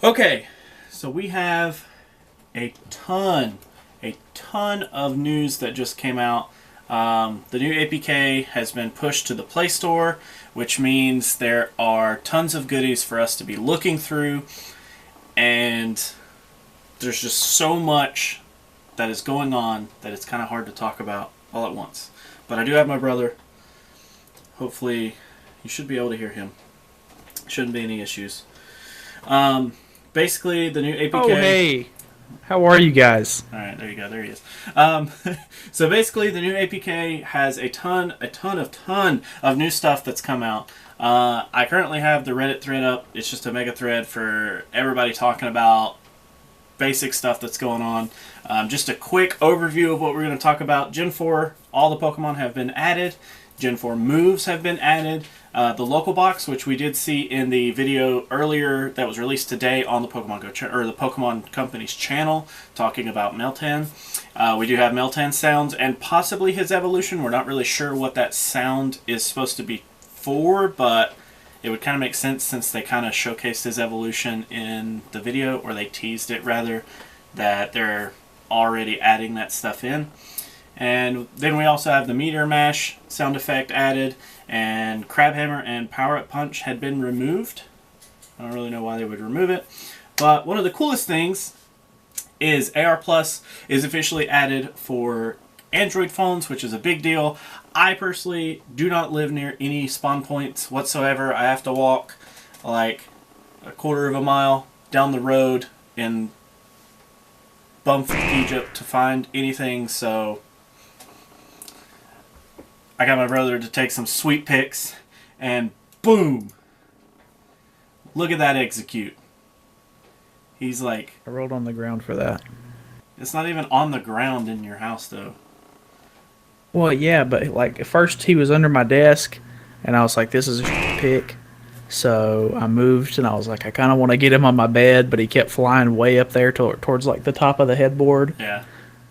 Okay, so we have a ton of news that just came out. The new APK has been pushed to the Play Store, which means there are tons of goodies for us to be looking through, and there's just so much that is going on that it's kind of hard to talk about all at once. But I do have my brother. Hopefully you should be able to hear him. Shouldn't be any issues. Basically, the new APK... Oh, hey. How are you guys? Alright, there you go. There he is. So basically, the new APK has a ton of new stuff that's come out. I currently have the Reddit thread up. It's just a mega thread for everybody talking about basic stuff that's going on. Just a quick overview of what we're going to talk about. Gen 4, all the Pokemon have been added. Gen 4 moves have been added. The local box, which we did see in the video earlier that was released today on the Pokemon Go or the Pokemon Company's channel, talking about Meltan. We do have Meltan's sounds and possibly his evolution. We're not really sure what that sound is supposed to be for, but it would kind of make sense since they kind of showcased his evolution in the video, or they teased it rather, that they're already adding that stuff in. And then we also have the Meteor Mash sound effect added, and Crabhammer and Power Up Punch had been removed. I don't really know why they would remove it. But one of the coolest things is AirPlus is officially added for Android phones, which is a big deal. I personally do not live near any spawn points whatsoever. I have to walk like a quarter of a mile down the road in bumfuck Egypt to find anything, so I got my brother to take some sweet pics, and boom! Look at that execute. He's like... I rolled on the ground for that. It's not even on the ground in your house, though. Well, yeah, but like at first he was under my desk, and I was like, this is a pic. So I moved, and I was like, I kind of want to get him on my bed, but he kept flying way up there towards like the top of the headboard. Yeah.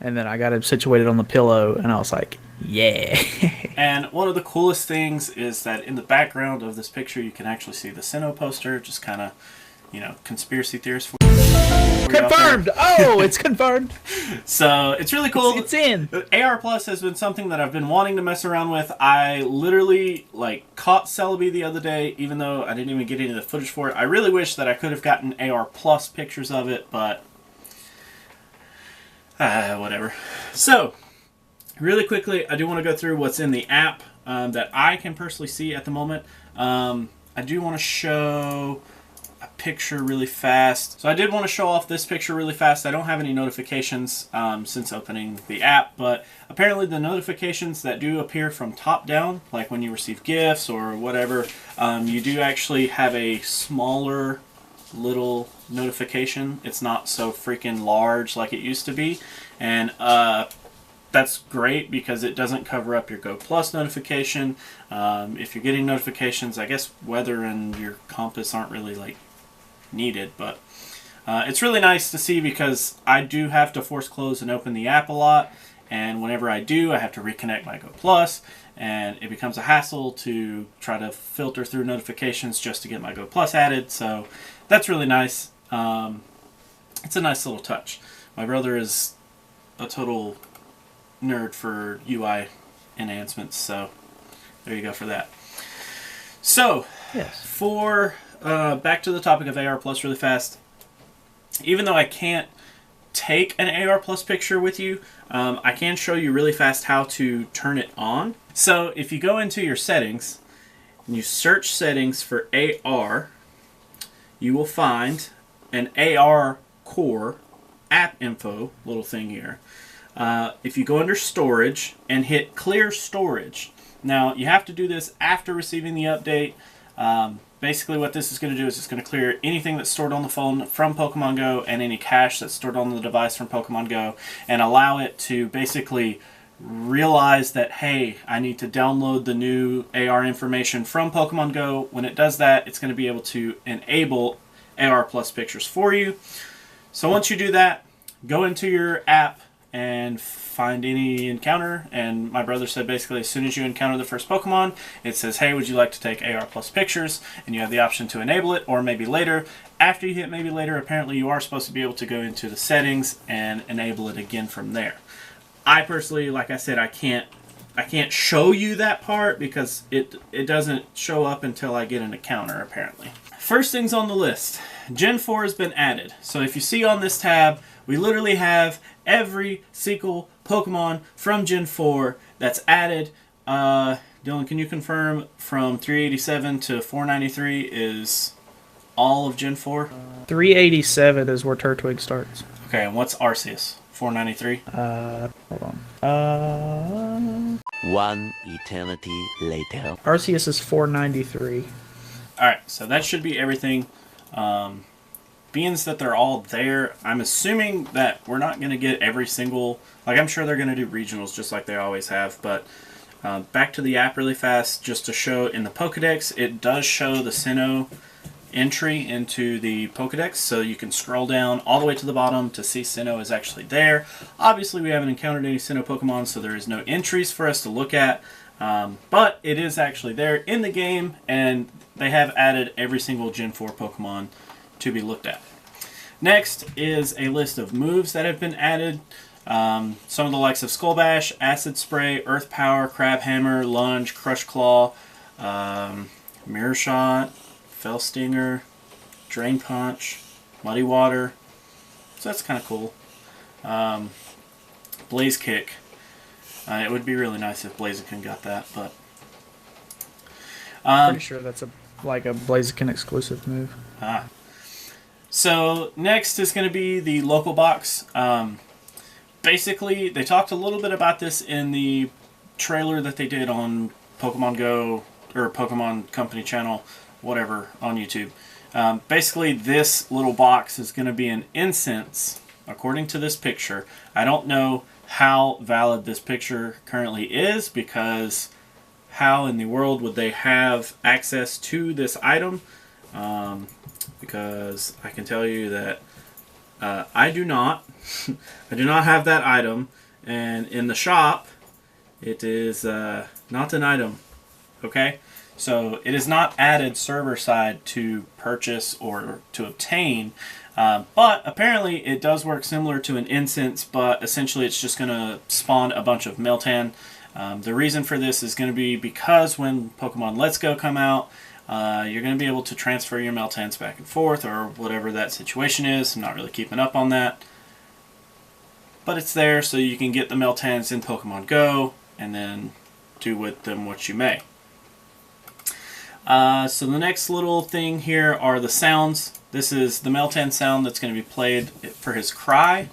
And then I got him situated on the pillow, and I was like, yeah. And one of the coolest things is that in the background of this picture, you can actually see the Sinnoh poster, just kind of, you know, conspiracy theorists. Confirmed! Oh, it's confirmed. So it's really cool. It's in. AirPlus has been something that I've been wanting to mess around with. I literally caught Celebi the other day, even though I didn't even get any of the footage for it. I really wish that I could have gotten AirPlus pictures of it, but whatever. So really quickly, I do want to go through what's in the app that I can personally see at the moment. I do want to show a picture really fast. So I did want to show off this picture really fast. I don't have any notifications since opening the app, but apparently the notifications that do appear from top down, like when you receive gifts or whatever, you do actually have a smaller little notification. It's not so freaking large like it used to be, and that's great because it doesn't cover up your Go Plus notification. If you're getting notifications, I guess weather and your compass aren't really needed, but it's really nice to see because I do have to force close and open the app a lot, and whenever I do, I have to reconnect my Go Plus, and it becomes a hassle to try to filter through notifications just to get my Go Plus added, so that's really nice. It's a nice little touch. My brother is a total nerd for UI enhancements, so there you go for that. So, yes. For back to the topic of AirPlus really fast, even though I can't take an AirPlus picture with you, I can show you really fast how to turn it on. So if you go into your settings and you search settings for AR, you will find an AR core app info little thing here. If you go under storage and hit clear storage, now you have to do this after receiving the update. Basically what this is going to do is it's going to clear anything that's stored on the phone from Pokemon Go and any cache that's stored on the device from Pokemon Go, and allow it to basically realize that, hey, I need to download the new AR information from Pokemon Go. When it does that, it's going to be able to enable AR Plus pictures for you. So once you do that, go into your app and find any encounter, and my brother said basically as soon as you encounter the first Pokemon, it says, hey, would you like to take AR Plus pictures, and you have the option to enable it, or maybe later after you hit maybe later, apparently you are supposed to be able to go into the settings and enable it again from there. I personally, like I said, I can't show you that part because it doesn't show up until I get an encounter, apparently. First things on the list, Gen 4 has been added. So if you see on this tab, we literally have every single Pokemon from Gen 4 that's added. Dylan, can you confirm from 387 to 493 is all of Gen 4? 387 is where Turtwig starts. Okay, and what's Arceus? 493? Hold on. One eternity later. Arceus is 493. Alright, so that should be everything. Being that they're all there, I'm assuming that we're not going to get every single... Like, I'm sure they're going to do regionals just like they always have, but back to the app really fast, just to show in the Pokedex, it does show the Sinnoh entry into the Pokedex, so you can scroll down all the way to the bottom to see Sinnoh is actually there. Obviously, we haven't encountered any Sinnoh Pokemon, so there is no entries for us to look at, but it is actually there in the game, and they have added every single Gen 4 Pokemon to be looked at. Next is a list of moves that have been added. Some of the likes of Skull Bash, Acid Spray, Earth Power, Crab Hammer, Lunge, Crush Claw, Mirror Shot, Fell Stinger, Drain Punch, Muddy Water. So that's kind of cool. Blaze Kick. It would be really nice if Blaziken got that, but... Pretty sure that's a Blaziken exclusive move. So next is going to be the local box. Basically, they talked a little bit about this in the trailer that they did on Pokemon Go, or Pokemon Company channel, whatever, on YouTube. Basically, this little box is going to be an incense, according to this picture. I don't know how valid this picture currently is, because how in the world would they have access to this item? Because I can tell you that I do not. I do not have that item, and in the shop, it is not an item. Okay, so it is not added server side to purchase or to obtain, but apparently it does work similar to an incense, but essentially it's just going to spawn a bunch of Meltan. The reason for this is going to be because when Pokemon Let's Go come out, you're going to be able to transfer your Meltans back and forth, or whatever that situation is. I'm not really keeping up on that. But it's there so you can get the Meltans in Pokemon Go, and then do with them what you may. So the next little thing here are the sounds. This is the Meltan sound that's going to be played for his cry.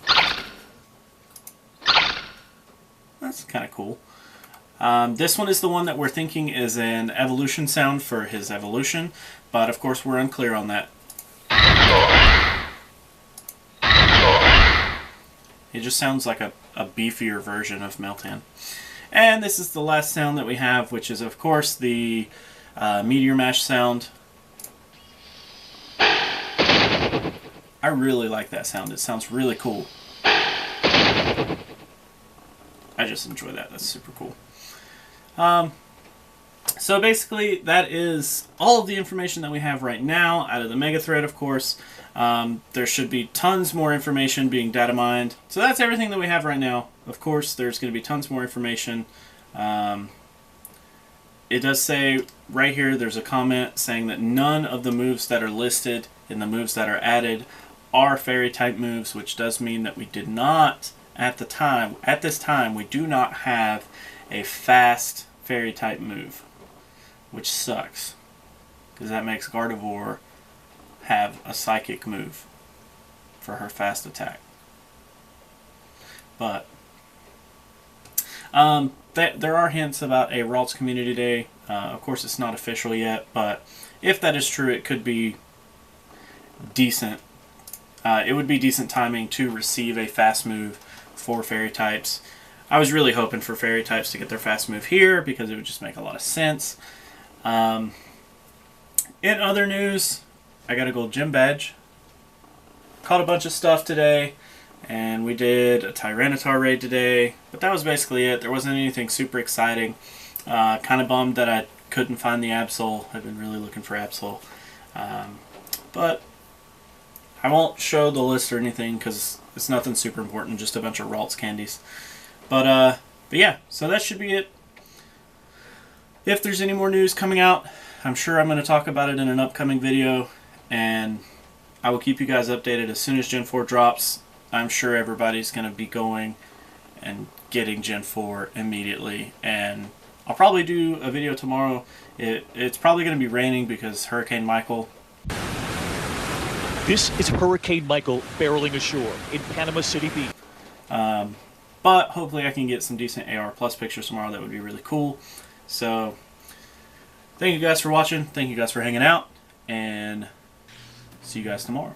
That's kind of cool. This one is the one that we're thinking is an evolution sound for his evolution, but of course we're unclear on that. It just sounds like a beefier version of Meltan. And this is the last sound that we have, which is of course the Meteor Mash sound. I really like that sound. It sounds really cool. I just enjoy that. That's super cool. So basically, that is all of the information that we have right now out of the Mega Thread, of course. There should be tons more information being data mined. So that's everything that we have right now. Of course, there's going to be tons more information. It does say right here, there's a comment saying that none of the moves that are listed in the moves that are added are fairy type moves, which does mean that we did not, at this time, we do not have a fast fairy type move, which sucks, because that makes Gardevoir have a psychic move for her fast attack. But there are hints about a Ralts Community Day. Of course, it's not official yet, but if that is true, it could be decent. It would be decent timing to receive a fast move for fairy types. I was really hoping for fairy types to get their fast move here, because it would just make a lot of sense. In other news, I got a gold gym badge. Caught a bunch of stuff today, and we did a Tyranitar raid today, but that was basically it. There wasn't anything super exciting. Kind of bummed that I couldn't find the Absol. I've been really looking for Absol. But I won't show the list or anything because it's nothing super important, just a bunch of Ralts candies. But yeah, so that should be it. If there's any more news coming out, I'm sure I'm going to talk about it in an upcoming video, and I will keep you guys updated as soon as Gen 4 drops. I'm sure everybody's going to be going and getting Gen 4 immediately, and I'll probably do a video tomorrow. It's probably going to be raining because Hurricane Michael. This is Hurricane Michael barreling ashore in Panama City Beach. But hopefully I can get some decent AirPlus pictures tomorrow. That would be really cool. So thank you guys for watching. Thank you guys for hanging out. And see you guys tomorrow.